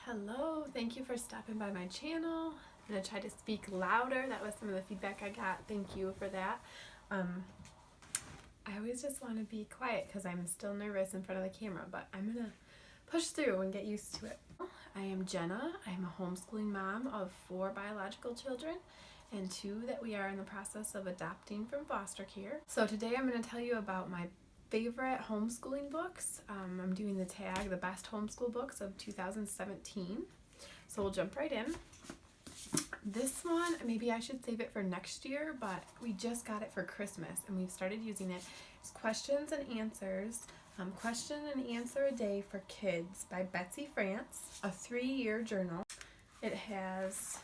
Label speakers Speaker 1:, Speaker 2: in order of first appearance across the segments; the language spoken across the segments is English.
Speaker 1: Hello, thank you for stopping by my channel. I'm going to try to speak louder. That was some of the feedback I got. Thank you for that. I always just want to be quiet because I'm still nervous in front of the camera, but I'm going to push through and get used to it. I am Jenna. I'm a homeschooling mom of 4 biological children and 2 that we are in the process of adopting from foster care. So today I'm going to tell you about my favorite homeschooling books. I'm doing the tag, the best homeschool books of 2017. So we'll jump right in. This one, maybe I should save it for next year, but we just got it for Christmas and we've started using it. It's Questions and Answers, Question and Answer a Day for Kids by Betsy France, a 3-year journal. It has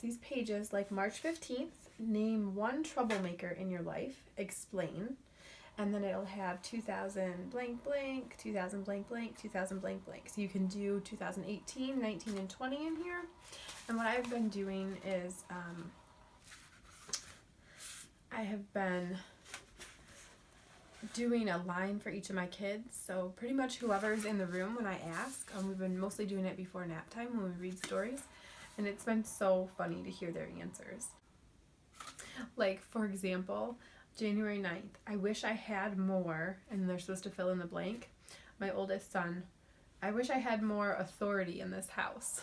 Speaker 1: these pages like March 15th, name one troublemaker in your life, explain, and then it'll have 2000 blank blank, 2000 blank blank, 2000 blank blank. So you can do 2018, 19, and 20 in here. And what I've been doing is I have been doing a line for each of my kids. So pretty much whoever's in the room when I ask, we've been mostly doing it before nap time when we read stories. And it's been so funny to hear their answers. Like, for example, January 9th, I wish I had more, and they're supposed to fill in the blank. My oldest son, I wish I had more authority in this house.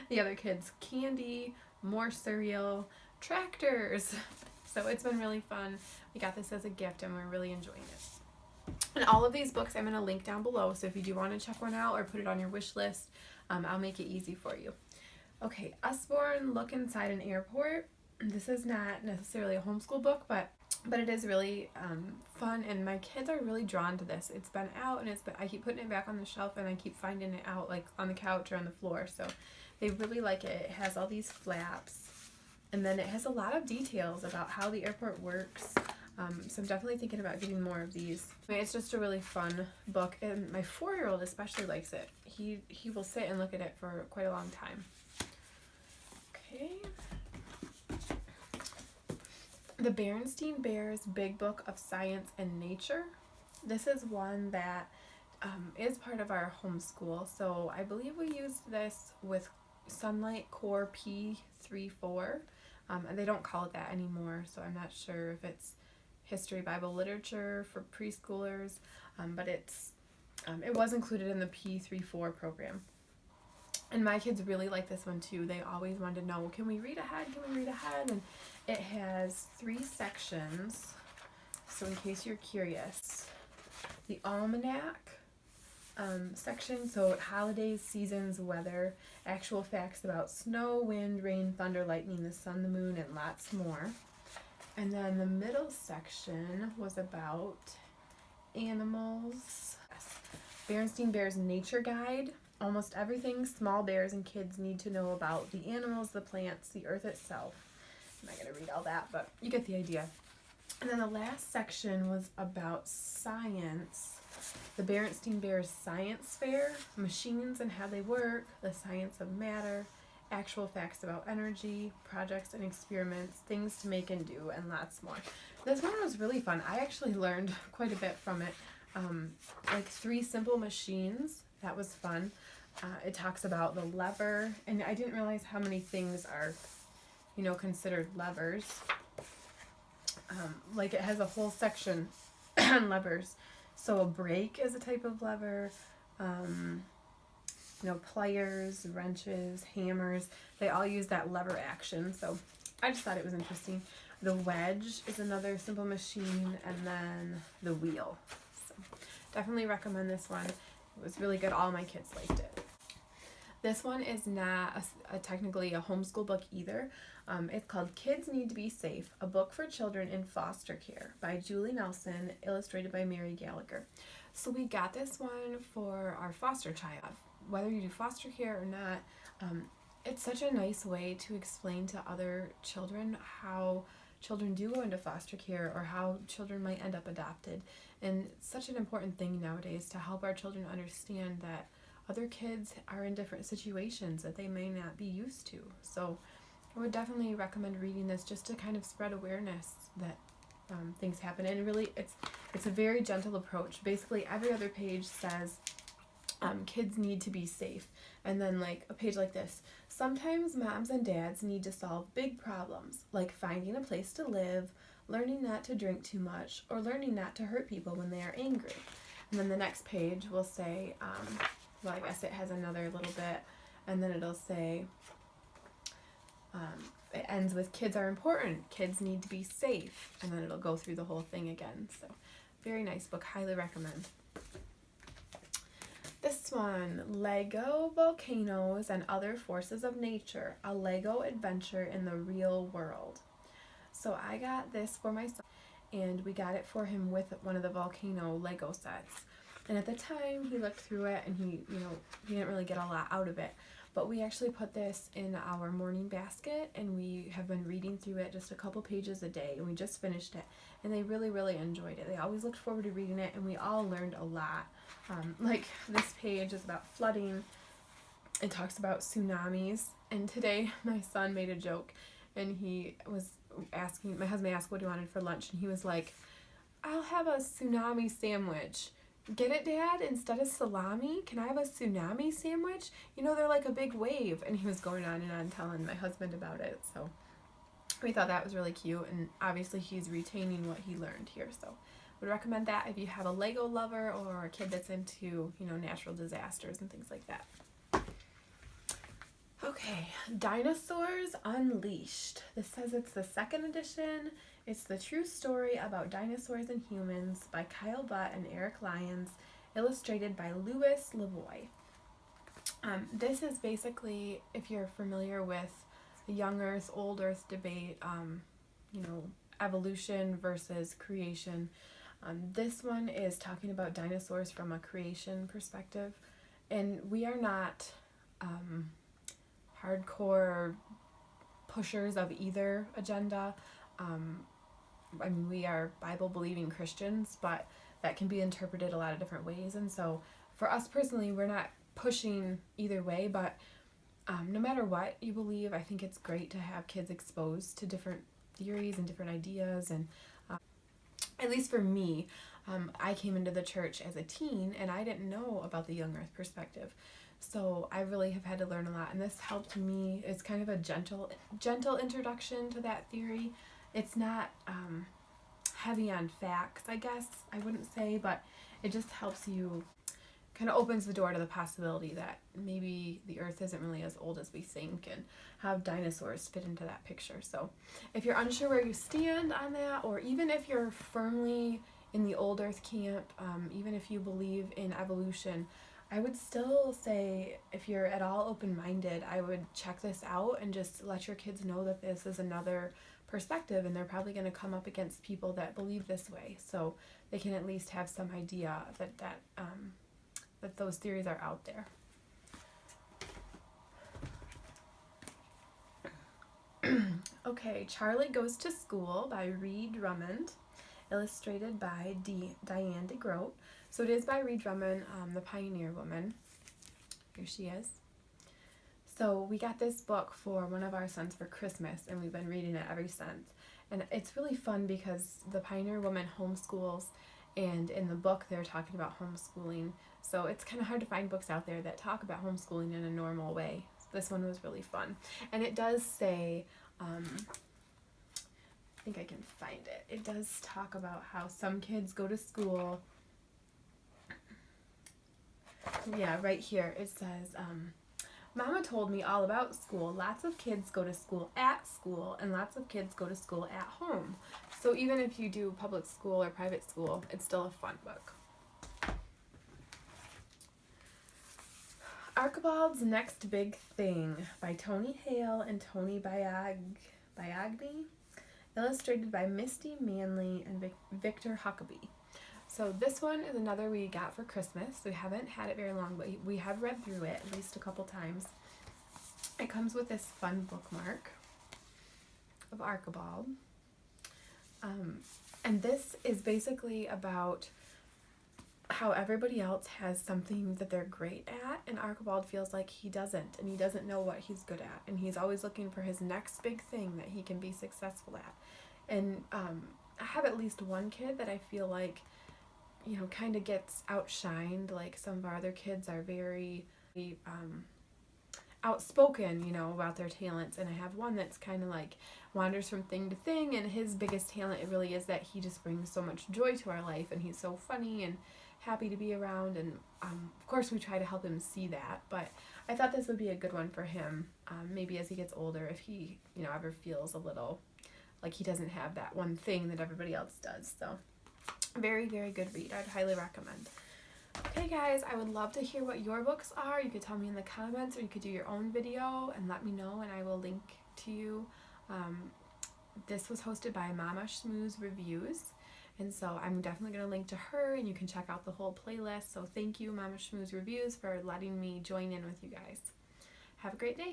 Speaker 1: The other kids, candy, more cereal, tractors. So it's been really fun. We got this as a gift and we're really enjoying it. And all of these books I'm going to link down below, so if you do want to check one out or put it on your wish list, I'll make it easy for you. Okay, Usborne, Look Inside an Airport. This is not necessarily a homeschool book, but it is really fun, and my kids are really drawn to this. It's been out, and I keep putting it back on the shelf, and I keep finding it out like on the couch or on the floor, so they really like it. It has all these flaps, and then it has a lot of details about how the airport works. So I'm definitely thinking about getting more of these. I mean, it's just a really fun book, and my 4-year-old especially likes it. He will sit and look at it for quite a long time. Okay. The Berenstain Bears Big Book of Science and Nature. This is one that is part of our homeschool. So I believe we used this with Sunlight Core P34. And they don't call it that anymore, so I'm not sure if it's History Bible Literature for preschoolers, but it was included in the P34 program. And my kids really like this one too. They always wanted to know, can we read ahead? Can we read ahead? And it has 3 sections. So in case you're curious, the Almanac section, so holidays, seasons, weather, actual facts about snow, wind, rain, thunder, lightning, the sun, the moon, and lots more. And then the middle section was about animals. Berenstain Bears Nature Guide. Almost everything small bears and kids need to know about the animals, the plants, the earth itself. I'm not going to read all that, but you get the idea. And then the last section was about science. The Berenstain Bears Science Fair, machines and how they work, the science of matter, actual facts about energy, projects and experiments, things to make and do, and lots more. This one was really fun. I actually learned quite a bit from it. Like 3 simple machines. That was fun. It talks about the lever, and I didn't realize how many things are, considered levers. Like it has a whole section on levers. So a brake is a type of lever. Pliers, wrenches, hammers, they all use that lever action. So I just thought it was interesting. The wedge is another simple machine, and then the wheel. So definitely recommend this one. It was really good. All my kids liked it. This one is not technically a homeschool book either. It's called Kids Need to Be Safe, a book for children in foster care by Julie Nelson, illustrated by Mary Gallagher. So we got this one for our foster child. Whether you do foster care or not, it's such a nice way to explain to other children how children do go into foster care or how children might end up adopted. And it's such an important thing nowadays to help our children understand that other kids are in different situations that they may not be used to. So I would definitely recommend reading this just to kind of spread awareness that things happen. And really, it's a very gentle approach. Basically, every other page says kids need to be safe. And then like a page like this, sometimes moms and dads need to solve big problems, like finding a place to live, learning not to drink too much, or learning not to hurt people when they are angry. And then the next page will say, well, I guess it has another little bit, and then it'll say, it ends with kids are important, kids need to be safe, and then it'll go through the whole thing again. So very nice book, highly recommend. This one, Lego Volcanoes and Other Forces of Nature, a Lego Adventure in the Real World. So I got this for my son, and we got it for him with one of the volcano Lego sets. And at the time, he looked through it, and he didn't really get a lot out of it. But we actually put this in our morning basket, and we have been reading through it just a couple pages a day, and we just finished it. And they really, really enjoyed it. They always looked forward to reading it, and we all learned a lot. Like this page is about flooding. It talks about tsunamis. And today my son made a joke, and he was asking, my husband asked what he wanted for lunch, and he was like, I'll have a tsunami sandwich. Get it, Dad? Instead of salami, can I have a tsunami sandwich? You know, they're like a big wave. And he was going on and on telling my husband about it. So we thought that was really cute, and obviously he's retaining what he learned here. So would recommend that if you have a Lego lover or a kid that's into, natural disasters and things like that. Okay, Dinosaurs Unleashed. This says it's the second edition. It's the true story about dinosaurs and humans by Kyle Butt and Eric Lyons, illustrated by Louis Lavoie. This is basically, if you're familiar with the young Earth, old Earth debate, evolution versus creation. This one is talking about dinosaurs from a creation perspective, and we are not hardcore pushers of either agenda. We are Bible-believing Christians, but that can be interpreted a lot of different ways, and so for us personally, we're not pushing either way, but no matter what you believe, I think it's great to have kids exposed to different theories and different ideas, and at least for me, I came into the church as a teen, and I didn't know about the young earth perspective. So I really have had to learn a lot, and this helped me. It's kind of a gentle introduction to that theory. It's not heavy on facts, I guess, I wouldn't say, but it just helps you, kind of opens the door to the possibility that maybe the earth isn't really as old as we think, and how dinosaurs fit into that picture. So if you're unsure where you stand on that, or even if you're firmly in the old earth camp, even if you believe in evolution, I would still say, if you're at all open-minded, I would check this out and just let your kids know that this is another perspective, and they're probably going to come up against people that believe this way, so they can at least have some idea that those theories are out there. Okay, Charlie Goes to School by Reed Drummond, illustrated by Diane DeGroat. So it is by Reed Drummond, the pioneer woman. Here she is. So we got this book for one of our sons for Christmas, and we've been reading it ever since. And it's really fun because the pioneer woman homeschools, and in the book they're talking about homeschooling. So it's kind of hard to find books out there that talk about homeschooling in a normal way. This one was really fun. And it does say, I think I can find it. It does talk about how some kids go to school. Yeah, right here it says, Mama told me all about school. Lots of kids go to school at school, and lots of kids go to school at home. So even if you do public school or private school, it's still a fun book. Archibald's Next Big Thing by Tony Hale and Tony Biagni, illustrated by Misty Manley and Victor Huckabee. So this one is another we got for Christmas. We haven't had it very long, but we have read through it at least a couple times. It comes with this fun bookmark of Archibald. And this is basically about how everybody else has something that they're great at, and Archibald feels like he doesn't, and he doesn't know what he's good at, and he's always looking for his next big thing that he can be successful at. And I have at least one kid that I feel like, you know, kind of gets outshined. Like some of our other kids are very outspoken, you know, about their talents, and I have one that's kind of like wanders from thing to thing, and his biggest talent, it really is that he just brings so much joy to our life, and he's so funny and happy to be around, and of course we try to help him see that. But I thought this would be a good one for him, maybe as he gets older, if he, you know, ever feels a little like he doesn't have that one thing that everybody else does. So very, very good read. I'd highly recommend. Okay guys, I would love to hear what your books are. You could tell me in the comments, or you could do your own video and let me know, and I will link to you. This was hosted by Mama Schmooze Reviews, and so I'm definitely going to link to her, and you can check out the whole playlist. So thank you, Mama Schmooze Reviews, for letting me join in with you guys. Have a great day.